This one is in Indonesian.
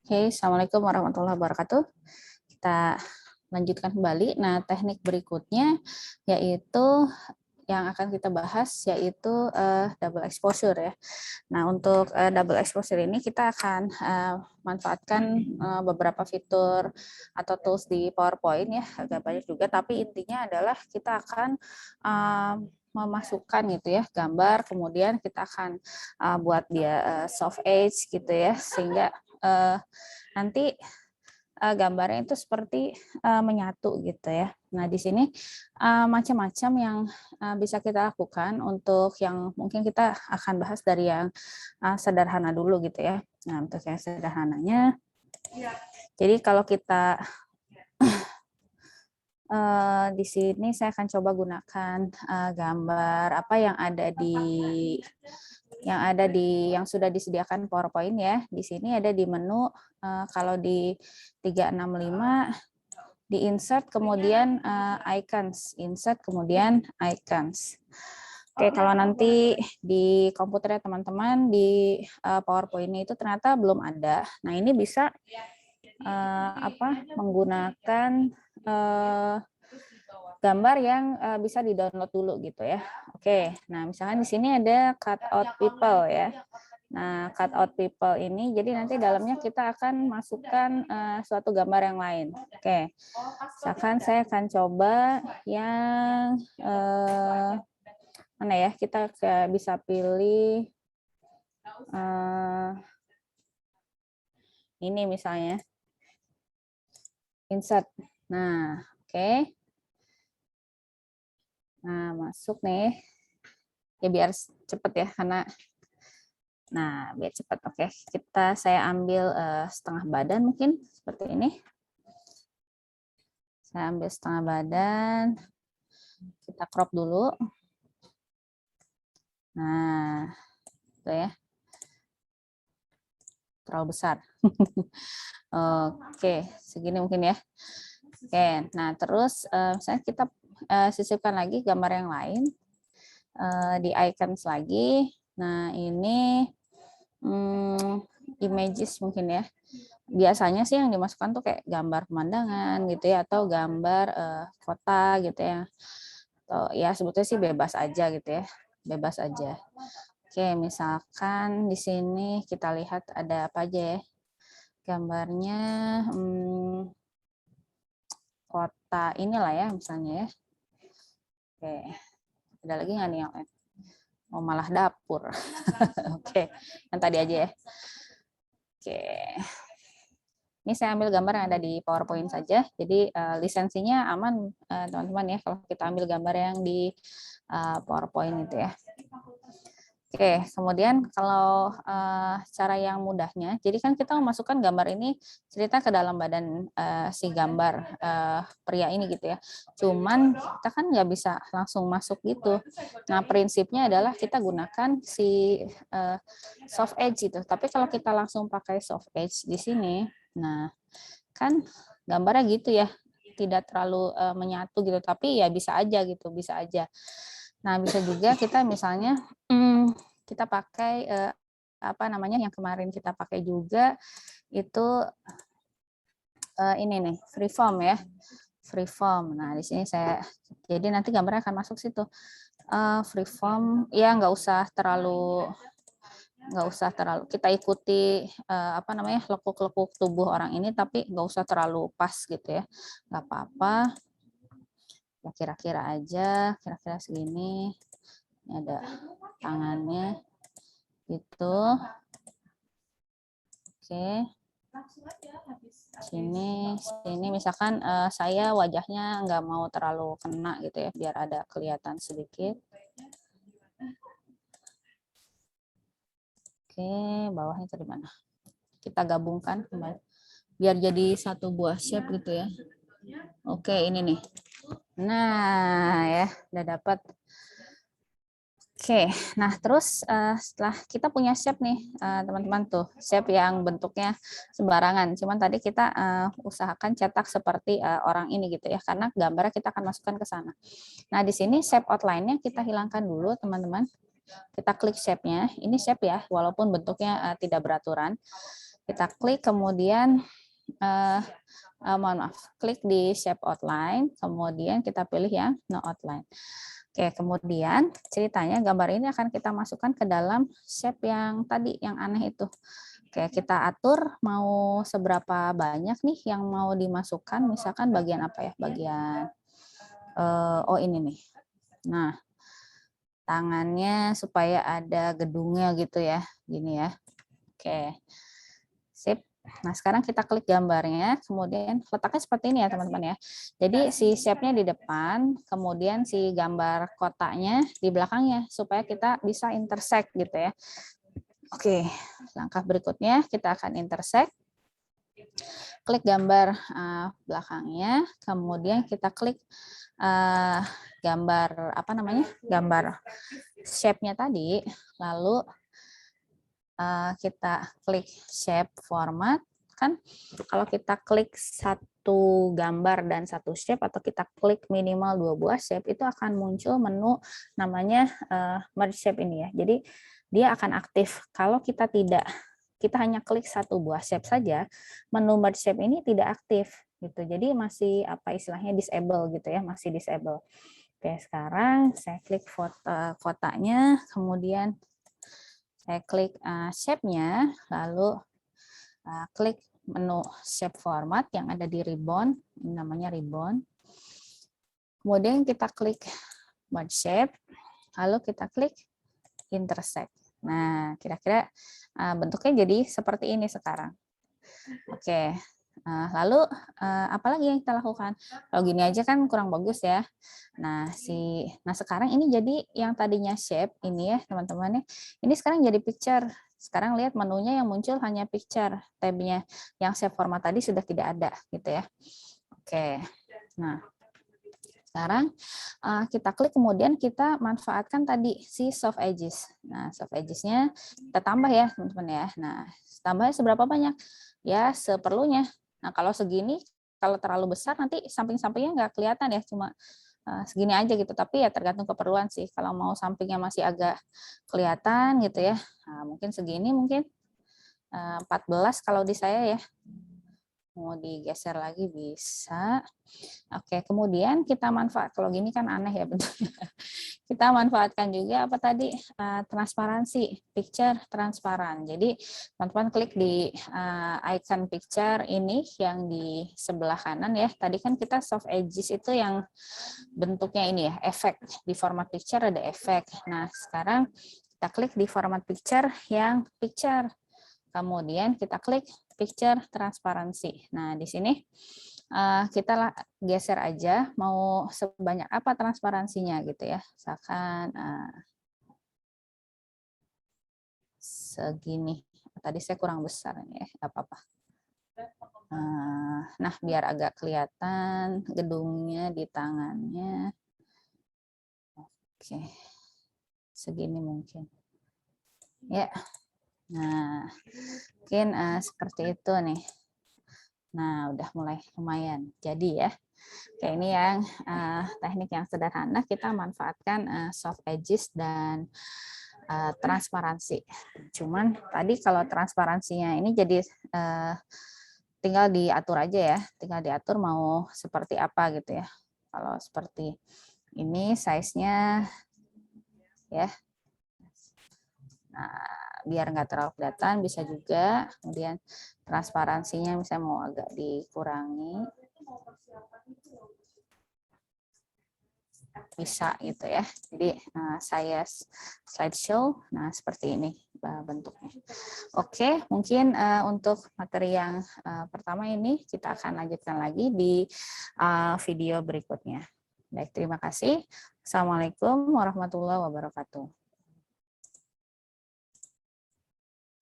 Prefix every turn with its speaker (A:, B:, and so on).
A: Oke, Assalamualaikum warahmatullahi wabarakatuh. Kita lanjutkan kembali. Nah, teknik berikutnya yaitu yang akan kita bahas yaitu double exposure ya. Nah, untuk double exposure ini kita akan manfaatkan beberapa fitur atau tools di PowerPoint ya, agak banyak juga, tapi intinya adalah kita akan memasukkan gitu ya gambar, kemudian kita akan buat dia soft edge gitu ya, sehingga nanti gambarnya itu seperti menyatu gitu ya. Nah, di sini macam-macam yang bisa kita lakukan. Untuk yang mungkin kita akan bahas dari yang sederhana dulu gitu ya. Nah, untuk yang sederhananya, jadi kalau kita di sini saya akan coba gunakan gambar apa yang sudah disediakan PowerPoint ya. Di sini ada di menu kalau di 365 di insert kemudian icons, insert kemudian icons. Oke, kalau nanti di komputernya teman-teman di PowerPoint-nya itu ternyata belum ada. Nah, ini bisa menggunakan gambar yang bisa di-download dulu gitu ya. Oke, nah misalkan di sini ada cut out people ya. Nah, cut out people ini, jadi nanti dalamnya kita akan masukkan suatu gambar yang lain. Oke, misalkan saya akan coba yang mana ya, kita bisa pilih ini misalnya, insert. Nah, oke. Nah, masuk nih. Ya biar cepet ya, karena nah, biar cepat. Oke, saya ambil setengah badan mungkin seperti ini. Saya ambil setengah badan. Kita crop dulu. Nah, itu ya. Terlalu besar. Oke, segini mungkin ya. Oke, nah terus misalnya kita sisipkan lagi gambar yang lain di icons lagi. Nah, ini images mungkin ya. Biasanya sih yang dimasukkan tuh kayak gambar pemandangan gitu ya, atau gambar kota gitu ya. Atau ya sebetulnya sih bebas aja gitu ya. Bebas aja. Oke, misalkan di sini kita lihat ada apa aja ya. Gambarnya kota inilah ya misalnya ya. Oke. Ada lagi nggak nih yang lain? Oh, malah dapur. Oke, yang tadi aja ya. Oke. Ini saya ambil gambar yang ada di PowerPoint saja. Jadi lisensinya aman teman-teman ya kalau kita ambil gambar yang di PowerPoint itu ya. Oke, kemudian kalau cara yang mudahnya, jadi kan kita memasukkan gambar ini cerita ke dalam badan si gambar pria ini gitu ya. Cuman kita kan nggak bisa langsung masuk gitu. Nah, prinsipnya adalah kita gunakan si soft edge itu. Tapi kalau kita langsung pakai soft edge di sini, nah kan gambarnya gitu ya, tidak terlalu menyatu gitu. Tapi ya bisa aja gitu, bisa aja. Nah, bisa juga kita misalnya kita pakai apa namanya yang kemarin kita pakai juga itu ini nih, freeform ya. Freeform. Nah, di sini jadi nanti gambarnya akan masuk situ. Freeform ya nggak usah terlalu kita ikuti apa namanya lekuk-lekuk tubuh orang ini, tapi nggak usah terlalu pas gitu ya, nggak apa-apa ya, kira-kira aja, kira-kira segini. Ini ada tangannya gitu. Oke, sini misalkan saya wajahnya nggak mau terlalu kena gitu ya, biar ada kelihatan sedikit. Oke, bawahnya dari mana? Kita gabungkan kembali biar jadi satu buah shape gitu ya. Oke, ini nih. Nah, ya, udah dapat. Oke, nah terus setelah kita punya shape nih, teman-teman tuh, shape yang bentuknya sembarangan. Cuman tadi kita usahakan cetak seperti orang ini gitu ya, karena gambarnya kita akan masukkan ke sana. Nah, di sini shape outline-nya kita hilangkan dulu, teman-teman. Kita klik shape-nya. Ini shape ya, walaupun bentuknya tidak beraturan. Kita klik, kemudian mohon maaf, klik di shape outline, kemudian kita pilih yang no outline. Oke, kemudian ceritanya gambar ini akan kita masukkan ke dalam shape yang tadi, yang aneh itu. Oke, kita atur mau seberapa banyak nih yang mau dimasukkan, misalkan bagian apa ya, bagian, oh ini nih. Nah, tangannya supaya ada gedungnya gitu ya, gini ya. Oke, sip. Nah, sekarang kita klik gambarnya, kemudian letaknya seperti ini ya teman-teman ya. Jadi si shape-nya di depan, kemudian si gambar kotaknya di belakangnya, supaya kita bisa intersect gitu ya. Oke, langkah berikutnya kita akan intersect. Klik gambar belakangnya, kemudian kita klik gambar apa namanya, gambar shape-nya tadi, lalu kita klik shape format. Kan kalau kita klik satu gambar dan satu shape, atau kita klik minimal 2 buah shape, itu akan muncul menu namanya merge shape ini ya. Jadi dia akan aktif. Kalau kita hanya klik satu buah shape saja, menu merge shape ini tidak aktif gitu. Jadi masih apa istilahnya disable gitu ya, masih disable. Oke, sekarang saya klik kotaknya, kemudian saya klik shape-nya, lalu klik menu shape format yang ada di ribbon, ini namanya ribbon. Kemudian kita klik merge shape, lalu kita klik intersect. Nah, kira-kira bentuknya jadi seperti ini sekarang. Oke, lalu apalagi yang kita lakukan? Kalau gini aja kan kurang bagus ya. Nah, sekarang ini jadi yang tadinya shape ini ya teman-teman ya. Ini sekarang jadi picture. Sekarang lihat menunya yang muncul hanya picture tab-nya. Yang shape format tadi sudah tidak ada gitu ya. Oke. Nah, sekarang kita klik, kemudian kita manfaatkan tadi si soft edges. Nah, soft edges-nya kita tambah ya teman-teman ya. Nah, tambahnya seberapa banyak? Ya, seperlunya. Nah, kalau segini, kalau terlalu besar nanti samping-sampingnya nggak kelihatan ya, cuma segini aja gitu. Tapi ya tergantung keperluan sih. Kalau mau sampingnya masih agak kelihatan gitu ya, nah, mungkin segini, mungkin 14 kalau di saya ya. Mau digeser lagi bisa. Oke, kemudian kita manfaat, kalau gini kan aneh ya bentuknya. Kita manfaatkan juga apa tadi, transparansi, picture transparan. Jadi teman-teman klik di icon picture ini yang di sebelah kanan ya. Tadi kan kita soft edges itu yang bentuknya ini ya, efek. Di format picture ada efek. Nah, sekarang kita klik di format picture yang picture. Kemudian kita klik picture transparansi. Nah, di sini kita geser aja mau sebanyak apa transparansinya gitu ya. Misalkan segini. Tadi saya kurang besar ya, nggak apa-apa. Nah, biar agak kelihatan gedungnya di tangannya. Oke. Segini mungkin. Ya. Nah, mungkin seperti itu nih. Nah, udah mulai lumayan. Jadi ya, kayak ini yang teknik yang sederhana, kita manfaatkan soft edges dan transparansi. Cuman tadi kalau transparansinya ini jadi tinggal diatur aja ya, tinggal diatur mau seperti apa gitu ya. Kalau seperti ini size-nya ya. Nah, biar nggak terlalu kelihatan bisa juga. Kemudian transparansinya misalnya mau agak dikurangi, bisa gitu ya. Jadi saya slideshow, nah seperti ini bentuknya. Oke, mungkin untuk materi yang pertama ini kita akan lanjutkan lagi di video berikutnya. Baik, terima kasih. Assalamualaikum warahmatullahi wabarakatuh.